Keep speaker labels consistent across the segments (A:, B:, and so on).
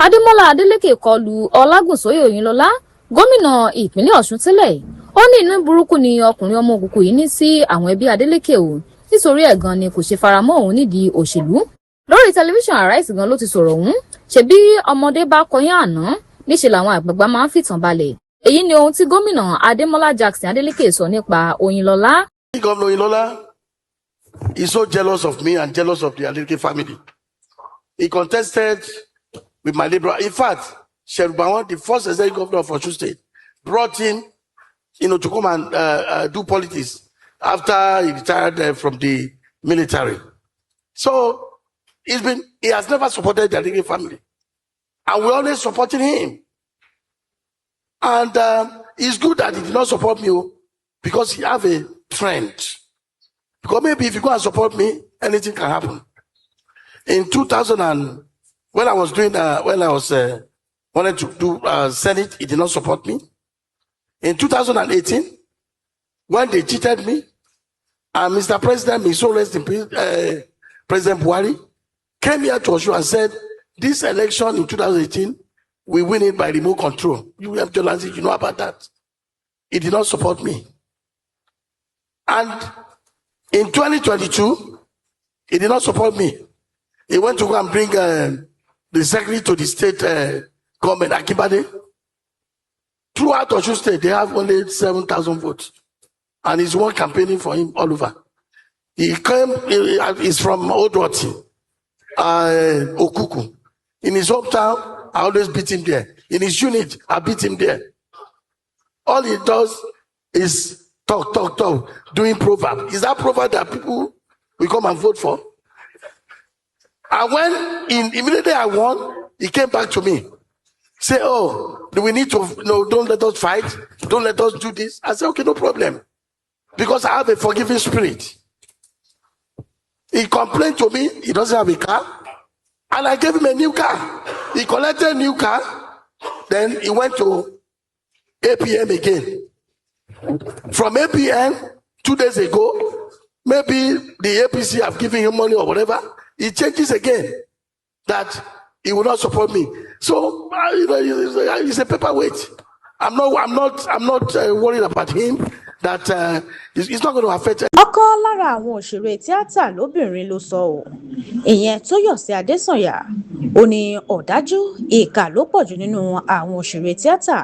A: Adémọ́lá Adeleke kọlu Olagunsoye Oyinlola, gómìnà ìpínlẹ̀ Ọ̀ṣun tẹ́lẹ̀. Ó ní inú burúkú ni ọkùnrin ọmọ òkùnkùn yìí ní sí àwọn ẹbí Adeleke o, nítorí ẹ̀ gan ni kò ṣe faramọ́ òun nídìí òṣèlú. Lórí tẹlifíṣàn Arise gan ló ti sọ̀rọ̀ òun, ṣebí ọmọdé bá kọyán àná, níṣe làwọn àgbààgbà máa ń fìtàn balẹ̀. Èyí ni ohun tí gómìnà Adémọ́lá Jackson Adeleke sọ nípa Oyinlola.
B: Governor Oyinlola is so jealous of me and jealous of the Adeleke family. He contested with my liberal. In fact, Sherubawan, the first executive governor of Osun State, brought in, to come and do politics after he retired from the military. So he has never supported the Adeleke family, and we're always supporting him. And it's good that he did not support me because he have a trend. Because maybe if you go and support me, anything can happen. In 2000 when I was wanted to do Senate, he did not support me. In 2018, when they cheated me, and Mr. President, may so rest in peace, President Buhari, came here to Osun and said, this election in 2018, we win it by remote control. You have to answer, you know about that. He did not support me. And in 2022, he did not support me. He went to go and bring the secretary to the state government, Akibade. Throughout Osun State, they have only 7,000 votes. And he's one campaigning for him all over. He's from Odwati, Okuku. In his hometown, I always beat him there. In his unit, I beat him there. All he does is talk, doing proverb. Is that proverb that people will come and vote for? And when immediately I won, he came back to me. Say, oh, do we need to, no, don't let us fight. Don't let us do this. I said, okay, no problem. Because I have a forgiving spirit. He complained to me, he doesn't have a car. And I gave him a new car. He collected a new car. Then he went to APM again. From APM, 2 days ago, maybe the APC have given him money or whatever. He changes again that he will not support me. So he's a paperweight. I'm not worried about him. That it's not going to affect.
C: Ọ̀kan lára àwọn òṣèré tíátà lóbìnrin ló sọ ọ́, ìyẹn Tóyọ̀sí Adésànyà, ó ní ọ̀dájú ìkà ló pọ̀jù nínú àwọn òṣèré tíátà,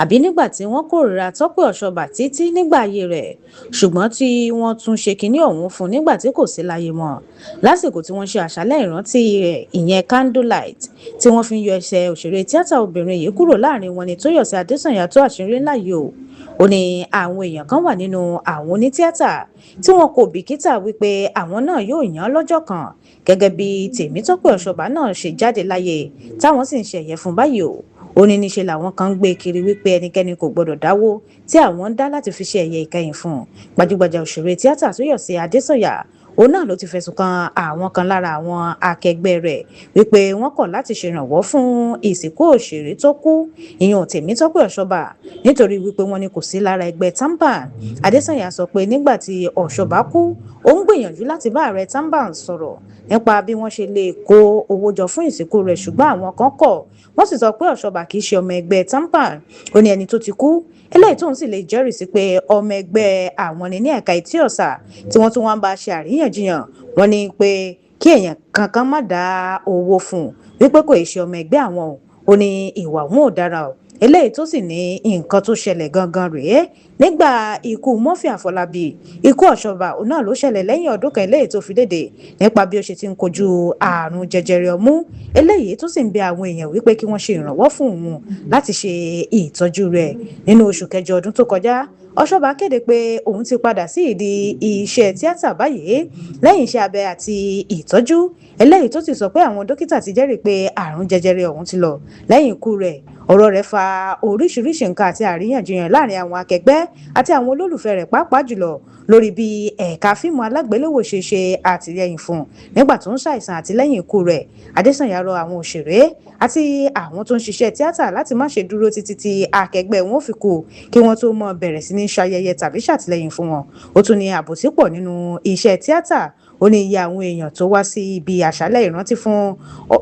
C: àbí nígbà tí wọ́n kórìíra Tọ́pẹ́ Ọ̀ṣọ́bà títí nígbà ayé rẹ̀, ṣùgbọ́n tí wọ́n tún ṣe kinní ọ̀hún fún nígbà tí kò sí láyé mọ́, lásìkò tí wọ́n ṣe àṣálẹ́ ìrántí rẹ̀, ìyẹn candlelight, tí wọ́n fi ń yọ ẹsẹ̀ òṣèré tíátà obìnrin yìí kúrò láàrin wọn ni Tóyọ̀sí Adésànyà tó àṣírí ńlá yìí o. Ó ní àwọn èèyàn kan wà nínú àwọn onítíátà tí wọn kò bìkítà wípé àwọn náà yóò yàn lọ́jọ́ kan, gẹ́gẹ́ bí Tèmítọ́pẹ́ Ọ̀ṣọ́bà náà ṣe jáde láyé táwọn sì ń ṣẹ̀yẹ fún báyìí o. Ó ní níṣe làwọn kan ń gbé kiri wípé ẹnikẹ́ni kò gbọdọ̀ dáwó tí àwọn ń dá láti fi ṣe ẹ̀yẹ ìkẹyìn fún gbajúgbajà òṣèré tíátà Tóyọ̀sí Adésànyà. Òun náà ló ti fẹ̀sùn kan àwọn kan lára àwọn akẹgbẹ́ rẹ̀ wípé wọ́n kọ̀ láti ṣèrànwọ́ fún ìsìnkú òṣèré tó kú, ìyẹn Tèmítọ́pẹ́ Ọ̀ṣọ́bà, nítorí wípé wọ́n ní kò sí lára ẹgbẹ́ TAMPAN. Adésànyà sọ pé nígbà tí Ọ̀ṣọ́bà kú, ó ń gbìyànjú láti bá ààrẹ TAMPAN sọ̀rọ̀ nípa bí wọ́n ṣe lè kó owó jọ fún ìsìnkú rẹ̀, ṣùgbọ́n àwọn kan kọ̀. Wọ́n sì sọ pé Ọ̀ṣọ́bà kì í ṣe ọmọ ẹgbẹ́ TAMPAN. Ó ní ẹni tó ti kú, eléyìí tóun sì lè jẹ́rìí sí pé ọmọ ẹgbẹ́ àwọn ní ẹ̀ka Ìtí Ọ̀sà tí wọ́n tún wá ń bá ṣe àríyànjiyàn. Wọ́n ní pé kí èèyàn kankan má dá owó fún un wípé kò ṣe ọmọ ẹgbẹ́ àwọn o. Ó ní ìwà òun ò dára o. Eléyìí tó sì ní nǹkan tó ṣẹlẹ̀ gangan rèé nígbà ikú Murphy Àfọlábí. Ikú Ọ̀ṣọ́bà náà ló ṣẹlẹ̀ lẹ́yìn ọdún kan eléyìí tó fi dédé nípa bí ó ṣe ti ń kojú àrùn jẹjẹrẹ ọmú, eléyìí tó sì ń bẹ àwọn èèyàn wípé kí wọ́n ṣe ìrànwọ́ fún òun láti ṣe ìtọ́jú rẹ̀. Nínú oṣù kẹjọ ọdún tó kọjá, Ọ̀ṣọ́bà kéde pé òun ti padà sí ìdí iṣẹ́ tíátà báyìí lẹ́yìn iṣẹ́ abẹ àti ìtọ́jú, eléyìí tó sì sọ pé àwọn dókítà ti jẹ́rìí pé àrùn jẹjẹrẹ ọ̀hún ti lọ. Lẹ́yìn ikú rẹ̀, ọ̀rọ̀ rẹ̀ fa oríṣiríṣi nǹkan àti àríyànjiyàn láàrin àwọn akẹgbẹ́ àti àwọn olólùfẹ́ rẹ̀, pàápàá jùlọ lórí bí ẹ̀ka fíìmù alágbéléwò ṣe àtìlẹ́yìn fún un nígbà tó ń ṣàìsàn àti lẹ́yìn ikú rẹ̀. Adésànyà rọ àwọn òṣèré àti àwọn tó ń ṣiṣẹ́ tíátà láti má ṣe dúró títí tí akẹgbẹ́ wọn fi kú kí wọ́n tó mọ bẹ̀rẹ̀ sí ní ṣayẹyẹ tàbí ṣàtìlẹ́yìn fún wọn. Ó tún ní àbòsí pọ̀ nínú iṣẹ́ tíátà. ó ní iye àwọn èèyàn tó wá sí ibi àṣálẹ́ ìrántí fún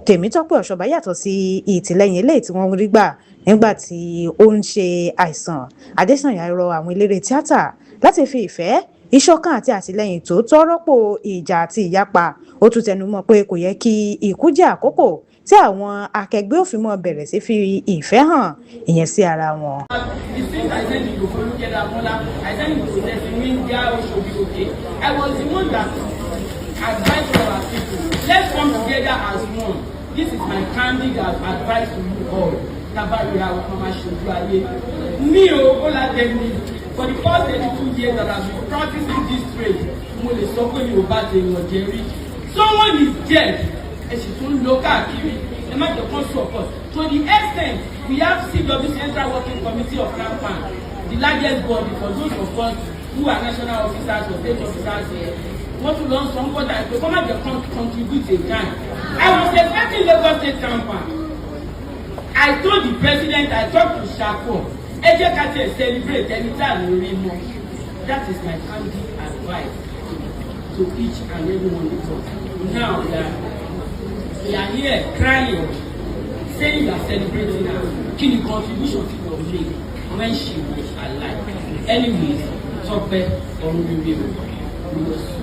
C: Tèmítọ́pẹ́ Ọ̀ṣọ́bà yàtọ̀ sí ìtìlẹ́yìn eléyìí tí wọ́n rí gbà nígbà tí ó ń ṣe àìsàn. Adésànyà rọ àwọn eléré tíátà láti fi ìfẹ́, ìṣọ̀kan àti àtìlẹ́yìn tòótọ́ rọ́pò ìjà àti ìyapa. Ó tún tẹnumọ́ pé kò yẹ kí ikú jẹ́ àkókò tí àwọn akẹgbẹ́ òfin mọ́ bẹ̀rẹ̀ sí fi ìfẹ́ hàn ìyẹn sí ara wọn.
D: Let's come together as one. This is my candid advice to you all. Tabarira Wakama Shoduaye. Me, Olademi, for the past 32 years that I've been practicing this trade, Mole Soko Yoruba Jerry. Someone is dead, and she told local Kiri. The man the support. To the extent we have CW Central Working Committee of Rampan, the largest body for those of us who are national officers or state officers here. Want to learn something that to come and contribute a time. I was expecting Lagos State Rampan. I told the president, I talked to Shako, educate, celebrate anytime we read more. That is my candid advice to each and every one of us. Now we are here crying, saying we are celebrating her. Can the contribution to your make when she was alive? Anyways, talk back on the river. We will so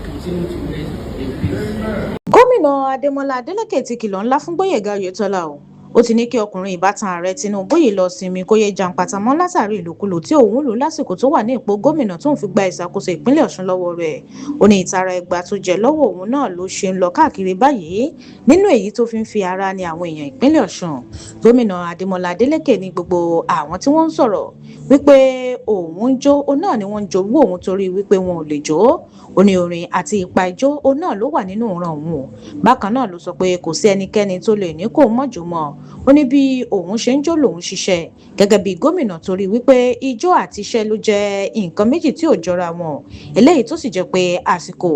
D: continue to rest in peace.
C: Gómìnà Adémọ́lá Adeleke ti kìlọ̀ ńlá fún Gboyega Oyinlola o. Ó ti ní kí ọkùnrin ìbátan ààrẹ Tinubu yìí lọ sinmi kó yẹ jàǹpátá mọ́ látàrí ìlòkulò tí òun lò lásìkò tó wà ní ipò gómìnà tó ń fi gba ìṣàkóso ìpínlẹ̀ Ọ̀ṣun lọ́wọ́ rẹ̀. Ó ní ìtara ẹgbà tó jẹ lọ́wọ́ òun náà ló ṣe ń lọ káàkiri báyìí nínú èyí tó fi ń fi ara ní àwọn èèyàn ìpínlẹ̀ Ọ̀ṣun. Gómìnà Adémọ́lá Adeleke ní gbogbo àwọn tí wọ́n ń sọ̀rọ̀ wípé òun ń jó, òun náà ni wọ́n ń jowú òun torí wípé wọn ò lè jó. Ó ní orin àti ipa ijó òun náà ló wà nínú ìran òun. Bákan náà ló sọ pé kò sí ẹnikẹ́ni tó lè ní kó mọ̀jò mọ́. Ó ní bí òun ṣe ń jó lòun ṣiṣẹ́ gẹ́gẹ́ bí gómìnà torí wípé ijó àti iṣẹ́ ló jẹ́ nǹkan méjì tí ò jọra wọn, eléyìí tó sì jẹ́ pé àsìkò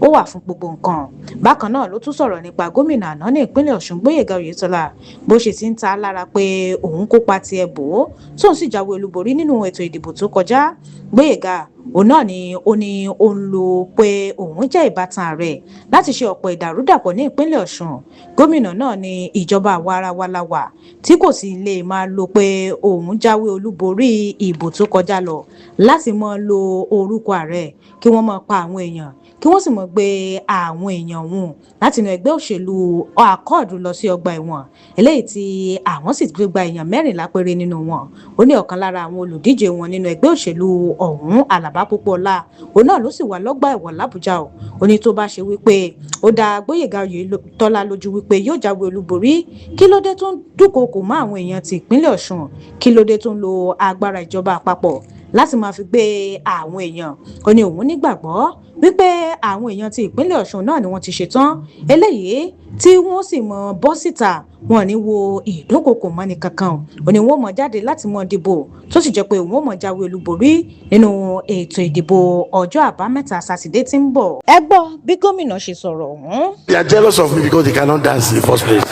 C: ó wà fún gbogbo nǹkan. Bákan náà ló tún sọ̀rọ̀ nípa gómìnà àná ní ìpínlẹ̀ Ọ̀ṣun Gboyega Oyinlola bó ṣe ti ń ta lára pé òun kópa tiẹ̀ bò ó tóun sì jáwé olúborí nínú ètò ìdìbò tó kọjá. Gboyega òun náà ni ó ní òun lò pé òun jẹ́ ìbátan rẹ̀ láti ṣe ọ̀pọ̀ ìdàrúdàpọ̀ ní ìpínlẹ̀ Ọ̀ṣun. Gómìnà náà ní ìjọba àwa ara wa la wà tí kò sì lè máa lo pé òun jáwé olúborí ìbò tó kọjá lọ láti máa lo orúkọ ààrẹ kí wọ́n máa pa àwọn èèyàn kí wọ́n sì máa gbé àwọn èèyàn wọn láti inú ẹgbẹ́ òṣèlú àkọọ̀dù lọ sí ọgbà ẹ̀wọ̀n eléyìí tí àwọn sì gbé gba èèyàn 14 péré nínú wọn. Ó ní ọ̀kan lára àwọn olùdíje wọn nínú ẹgbẹ́ òṣèlú ọ̀hún Àlàbá Pópóọlá òun náà ló sì wà lọ́gbà ẹ̀wọ̀n l'Àbújá o. Ó ní tó bá ṣe wípé ó dá Gboyega Oyinlola lójú wípé yóò jáwé olúborí, kí ló dé tó ń dúnkòokò mọ́ àwọn èèyàn ti ìpínlẹ̀ Ọ̀ṣun, kí ló dé tó ń lo agbára ìjọba àpapọ̀ láti máa fi gbé àwọn èèyàn. Ó ní òun nígbàgbọ́ wípé àwọn èèyàn ti ìpínlẹ̀ Ọ̀ṣun náà ni wọ́n ti ṣetán eléyìí tí wọ́n sì mọ bọ́ síta wọn ní wo ìdúnkòokò mọ́ni kankan. Ó ní wọ́n mọ̀ jáde láti mọ dìbò tó sì jẹ́ pé wọ́n mọ̀ jáwé olúborí nínú ètò ìdìbò ọjọ́ àbámẹ́ta sátidé tí ń bọ̀. Ẹ gbọ́ bí gómìnà ṣe sọ̀rọ̀ ọ̀hún.
B: They are jealous of me because they cannot dance in the first place.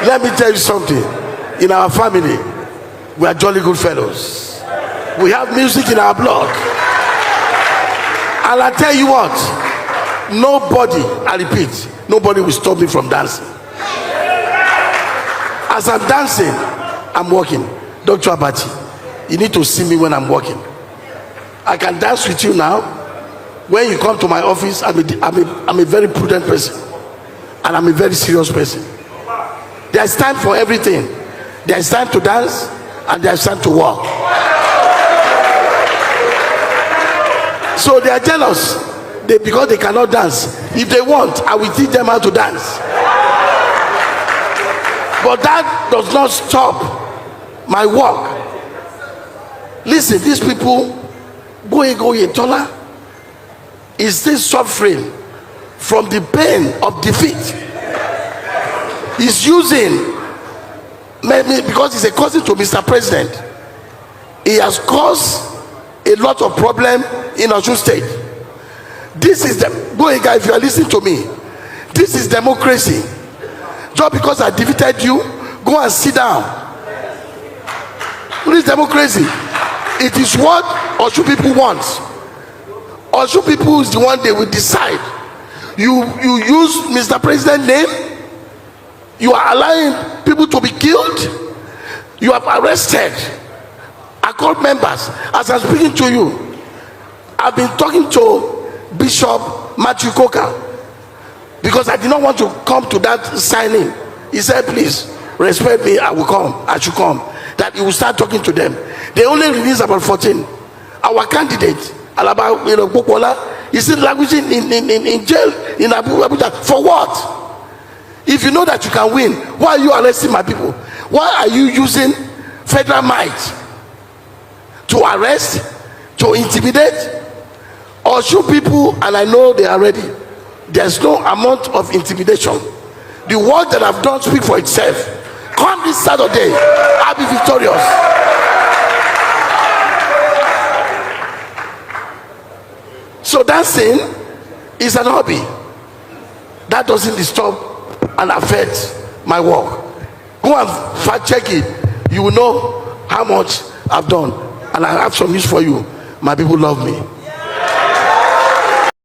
B: Let me tell you something. In our family, we are jolly good fellows. We have music in our blood. And I tell you what, nobody, I repeat, nobody will stop me from dancing. As I'm dancing, I'm walking. Dr. Abati, you need to see me when I'm walking. I can dance with you now. When you come to my office, I'm a very prudent person. And I'm a very serious person. There's time for everything. There's time to dance and there's time to walk. So they are jealous because they cannot dance. If they want, I will teach them how to dance. But that does not stop my work. Listen, these people, Gboyega Oyinlola is still suffering from the pain of defeat. He's using, maybe because he's a cousin to Mr. President, he has caused a lot of problem in Osun State. This is the Gboyega, if you are listening to me, this is democracy. Just because I defeated you, go and sit down. This democracy, it is what Osun people want. Osun people is the one they will decide. You use Mr. President name, you are allowing people to be killed, you have arrested accord members. As I'm speaking to you, I've been talking to Bishop Matthew Coker because I did not want to come to that signing. He said, please respect me, I should come. That he will start talking to them. They only released about 14. Our candidate, Alaba, Bokola, is still languishing in jail in Abuja. For what? If you know that you can win, why are you arresting my people? Why are you using federal might to arrest, to intimidate? Osun people, and I know they are ready. There's no amount of intimidation. The work that I've done speak for itself. Come this Saturday, I'll be victorious. So dancing is an hobby. That doesn't disturb and affect my work. Go and fact check it. You will know how much I've done. And I have some news for you. My people love me.